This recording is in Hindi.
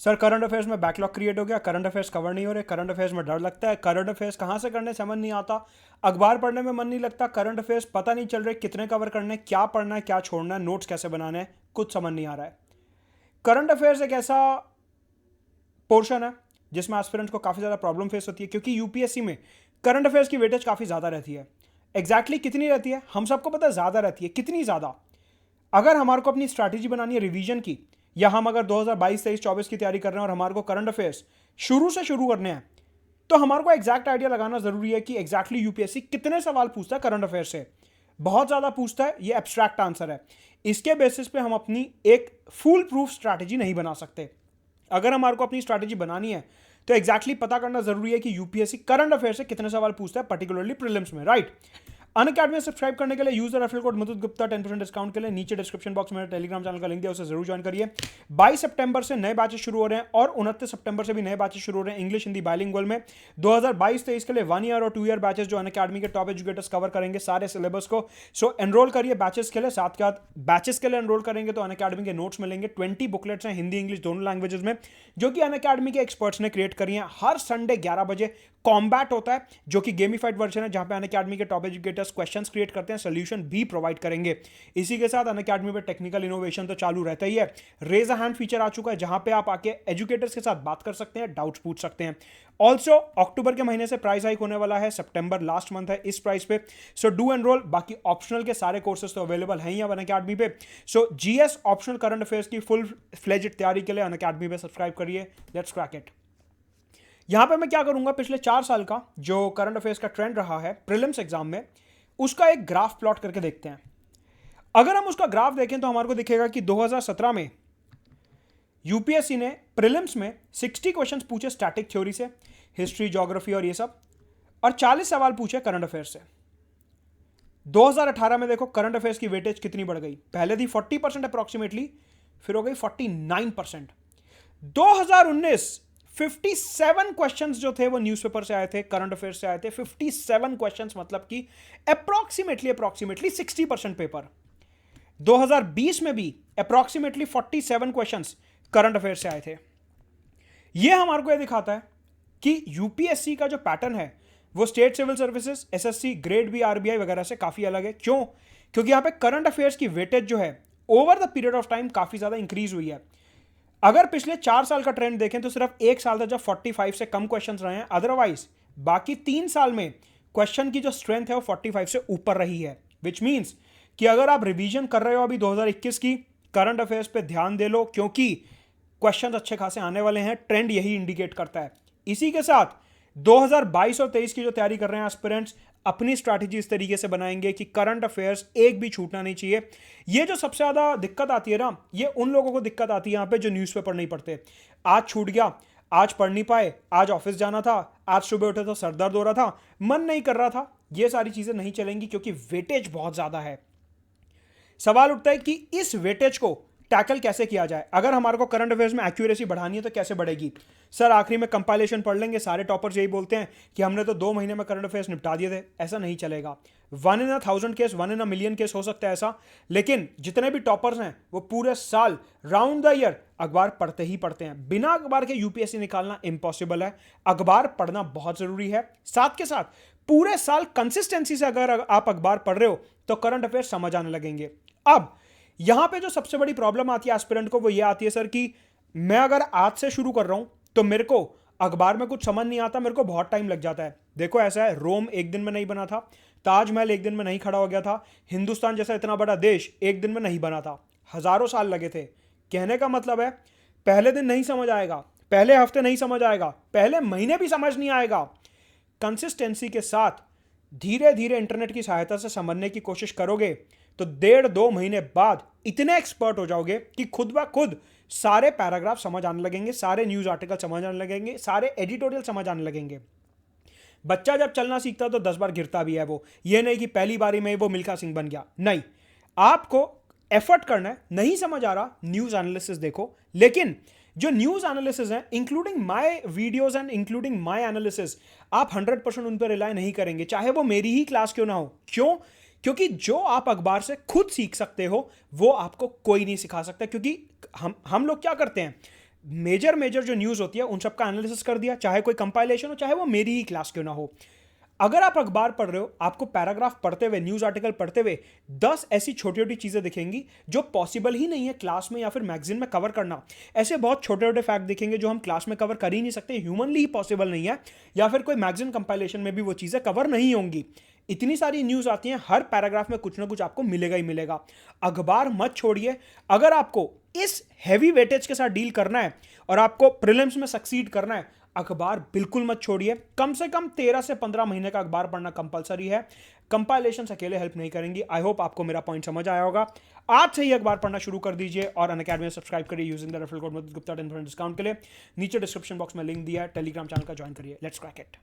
सर करंट अफेयर्स में बैकलॉग क्रिएट हो गया, करंट अफेयर्स कवर नहीं हो रहे, करंट अफेयर्स में डर लगता है, करंट अफेयर्स कहाँ से करने समझ नहीं आता, अखबार पढ़ने में मन नहीं लगता, करंट अफेयर्स पता नहीं चल रहे कितने कवर करने, क्या पढ़ना है क्या छोड़ना है, नोट्स कैसे बनाने हैं, कुछ समझ नहीं आ रहा है। करंट अफेयर्स एक ऐसा पोर्शन है जिसमें एस्पिरेंट्स को काफ़ी ज़्यादा प्रॉब्लम फेस होती है, क्योंकि यूपीएससी में करंट अफेयर्स की वेटेज काफ़ी ज़्यादा रहती है। एग्जैक्टली कितनी रहती है हम सबको पता है, ज़्यादा रहती है। कितनी ज़्यादा? अगर हमारे को अपनी स्ट्रैटेजी बनानी है रिवीजन की, या हम अगर 2022, 23, 24 की तैयारी कर रहे हैं और हमारे को करंट अफेयर्स शुरू से शुरू करने हैं, तो हमारे को एग्जैक्ट आइडिया लगाना जरूरी है कि एग्जैक्टली यूपीएससी कितने सवाल पूछता है करंट अफेयर से। बहुत ज्यादा पूछता है, ये एब्स्ट्रैक्ट आंसर है। इसके बेसिस पे हम अपनी एक फुल प्रूफ स्ट्रैटेजी नहीं बना सकते। अगर हमारे को अपनी स्ट्रैटेजी बनानी है तो एग्जैक्टली पता करना जरूरी है कि यूपीएससी करंट अफेयर से कितने सवाल पूछता है, पर्टिकुलरली प्रीलिम्स में, राइट। अनअकैडमी में सब्सक्राइब करने के लिए यूजर रेफरल कोड मधुद गुप्ता 10% डिस्काउंट के लिए नीचे डिस्क्रिप्शन बॉक्स में मेरा टेलीग्राम चैनल का लिंक दिया, उसे जरूर ज्वाइन करिए। 22 सितंबर से नए बैचेस शुरू हो रहे हैं और 29 सितंबर से भी नए बैचेस शुरू हो रहे हैं इंग्लिश हिंदी बाइलिंगुअल में। 2022-23 के लिए 1 ईयर और 2 ईयर बैचेस जो अनअकैडमी के टॉप एजुकेटर्स कवर करेंगे सारे सिलेबस को। सो एनरोल करिए बैचेस के लिए। साथ के साथ बैचेस के लिए एनरोल करेंगे तो अनअकैडमी के नोट्स मिलेंगे। 20 बुकलेट्स हैं हिंदी इंग्लिश दोनों लैंग्वेजेस में, जो कि अनअकैडमी के एक्सपर्ट्स ने क्रिएट करी हैं। हर संडे 11 बजे कॉम्बैट होता है, जो कि गेमिफाइड वर्जन है, जहां पे अनअकैडमी के टॉप एजुकेटर्स क्वेश्चंस क्रिएट करते हैं, सोल्यूशन भी प्रोवाइड करेंगे। इसी के साथ अनअकैडमी पे टेक्निकल इनोवेशन तो चालू रहता ही है। रेज अ हैंड फीचर आ चुका है, जहां पे आप आके एजुकेटर्स के साथ बात कर सकते हैं, डाउट्स पूछ सकते हैं। ऑल्सो अक्टूबर के महीने से प्राइस हाइक होने वाला है, सितंबर लास्ट मंथ है इस प्राइस पे। So do enrol. बाकी ऑप्शनल के सारे कोर्सेज तो अवेलेबल हैं ही अब अनअकैडमी पे। सो जीएस ऑप्शनल करंट अफेयर्स की फुल फ्लेज्ड तैयारी के लिए अनअकैडमी पे सब्सक्राइब करिए। Let's crack it. यहां पे मैं क्या करूंगा, पिछले 4 साल का जो करंट अफेयर्स का ट्रेंड रहा है प्रीलिम्स एग्जाम में, उसका एक ग्राफ प्लॉट करके देखते हैं। अगर हम उसका ग्राफ देखें तो हमारे को दिखेगा कि 2017 में यूपीएससी ने प्रीलिम्स में 60 क्वेश्चंस पूछे स्टैटिक थ्योरी से, हिस्ट्री ज्योग्राफी और ये सब, और 40 सवाल पूछे करंट अफेयर्स से। 2018 में देखो करंट अफेयर्स की वेटेज कितनी बढ़ गई, पहले थी 40% अप्रोक्सीमेटली, फिर हो गई 49%। 2019 57 क्वेश्चंस जो थे वो न्यूज़पेपर से आए थे, करंट अफेयर्स से आए थे। 57 क्वेश्चंस मतलब कि अप्रोक्सीमेटली 60% पेपर। 2020 में भी अप्रोक्सीमेटली 47 क्वेश्चंस करंट अफेयर्स से आए थे। ये हमारे को यह दिखाता है कि यूपीएससी का जो पैटर्न है वो state civil services, SSC, grade B, RBI वगैरह से काफी अलग है। क्यों? क्योंकि यहां पे करंट अफेयर्स की वेटेज जो है over the period of time काफी ज्यादा इंक्रीज हुई है। अगर पिछले 4 साल का ट्रेंड देखें तो सिर्फ 1 साल था जब 45 से कम क्वेश्चंस रहे हैं, अदरवाइज बाकी 3 साल में क्वेश्चन की जो स्ट्रेंथ है वो 45 से ऊपर रही है। विच मीन्स कि अगर आप रिवीजन कर रहे हो अभी 2021 की, करंट अफेयर्स पे ध्यान दे लो, क्योंकि क्वेश्चंस अच्छे खासे आने वाले हैं। ट्रेंड यही इंडिकेट करता है। इसी के साथ 2022 और 23 की जो तैयारी कर रहे हैं एस्पिरेंट्स, अपनी स्ट्रैटेजी इस तरीके से बनाएंगे कि करंट अफेयर्स एक भी छूटना नहीं चाहिए। ये जो सबसे ज्यादा दिक्कत आती है ना, ये उन लोगों को दिक्कत आती है यहां पे जो न्यूज़पेपर नहीं पढ़ते। आज छूट गया, आज पढ़ नहीं पाए, आज ऑफिस जाना था, आज सुबह उठे तो सर दर्द हो रहा था, मन नहीं कर रहा था, ये सारी चीजें नहीं चलेंगी क्योंकि वेटेज बहुत ज्यादा है। सवाल उठता है कि इस वेटेज को टैकल कैसे किया जाए। अगर हमारे को करंट अफेयर्स में एक्यूरेसी बढ़ानी है तो कैसे बढ़ेगी? सर आखिरी में कंपाइलेशन पढ़ लेंगे, सारे टॉपर्स यही बोलते हैं कि हमने तो 2 महीने में करंट अफेयर्स निपटा दिए थे। ऐसा नहीं चलेगा। 1 in a 1000 case, 1 in a million case हो सकता है ऐसा, लेकिन जितने भी टॉपर्स हैं वो पूरे साल राउंड द ईयर अखबार पढ़ते ही पढ़ते हैं। बिना अखबार के यूपीएससी निकालना इम्पॉसिबल है। अखबार पढ़ना बहुत जरूरी है। साथ के साथ पूरे साल कंसिस्टेंसी से अगर आप अखबार पढ़ रहे हो तो करंट अफेयर्स समझ आने लगेंगे। अब यहां पे जो सबसे बड़ी प्रॉब्लम आती है एस्पिरेंट को वो ये आती है सर कि मैं अगर आज से शुरू कर रहा हूं तो मेरे को अखबार में कुछ समझ नहीं आता, मेरे को बहुत टाइम लग जाता है। देखो ऐसा है, रोम एक दिन में नहीं बना था, ताजमहल एक दिन में नहीं खड़ा हो गया था, हिंदुस्तान जैसा इतना बड़ा देश एक दिन में नहीं बना था, हजारों साल लगे थे। कहने का मतलब है पहले दिन नहीं समझ आएगा, पहले हफ्ते नहीं समझ आएगा, पहले महीने भी समझ नहीं आएगा। कंसिस्टेंसी के साथ धीरे धीरे इंटरनेट की सहायता से समझने की कोशिश करोगे तो 1.5-2 महीने बाद इतने एक्सपर्ट हो जाओगे कि खुद ब खुद सारे पैराग्राफ समझ आने लगेंगे, सारे न्यूज आर्टिकल समझ आने लगेंगे, सारे एडिटोरियल समझ आने लगेंगे। बच्चा जब चलना सीखता तो 10 बार गिरता भी है वो, ये नहीं कि पहली बारी में वो मिल्खा सिंह बन गया। नहीं, आपको एफर्ट करना है। नहीं समझ आ रहा, न्यूज एनालिसिस देखो। लेकिन जो न्यूज एनालिसिस है including my videos and including my analysis, आप 100% उन पर रिलाय नहीं करेंगे, चाहे वो मेरी ही क्लास क्यों ना हो। क्यों? क्योंकि जो आप अखबार से खुद सीख सकते हो वो आपको कोई नहीं सिखा सकता। क्योंकि हम लोग क्या करते हैं, मेजर मेजर जो न्यूज़ होती है उन सब का एनालिसिस कर दिया, चाहे कोई कंपाइलेशन हो चाहे वो मेरी ही क्लास क्यों ना हो। अगर आप अखबार पढ़ रहे हो, आपको पैराग्राफ पढ़ते हुए, न्यूज़ आर्टिकल पढ़ते हुए 10 ऐसी छोटी छोटी चीज़ें दिखेंगी जो पॉसिबल ही नहीं है क्लास में या फिर मैगजीन में कवर करना। ऐसे बहुत छोटे छोटे फैक्ट दिखेंगे जो हम क्लास में कवर कर ही नहीं सकते, ह्यूमनली ही पॉसिबल नहीं है, या फिर कोई मैगजीन कंपाइलेशन में भी वो चीज़ें कवर नहीं होंगी। इतनी सारी न्यूज़ आती हैं, हर पैराग्राफ में कुछ ना कुछ आपको मिलेगा ही मिलेगा। अखबार मत छोड़िए। अगर आपको इस हैवी वेटेज के साथ डील करना है और आपको प्रीलिम्स में सक्सीड करना है, अखबार बिल्कुल मत छोड़िए। कम से कम 13 से 15 महीने का अखबार पढ़ना कंपलसरी है। कंपाइलेशन अकेले हेल्प नहीं करेंगी। आई होप आपको मेरा पॉइंट समझ आया होगा। आज से ही अखबार पढ़ना शुरू कर दीजिए और अनअकैडमी में सब्सक्राइब करिए using the referral code Madhu Gupta 10% discount के लिए। नीचे डिस्क्रिप्शन बॉक्स में लिंक दिया है, टेलीग्राम चैनल का ज्वाइन करिए। Let's crack it.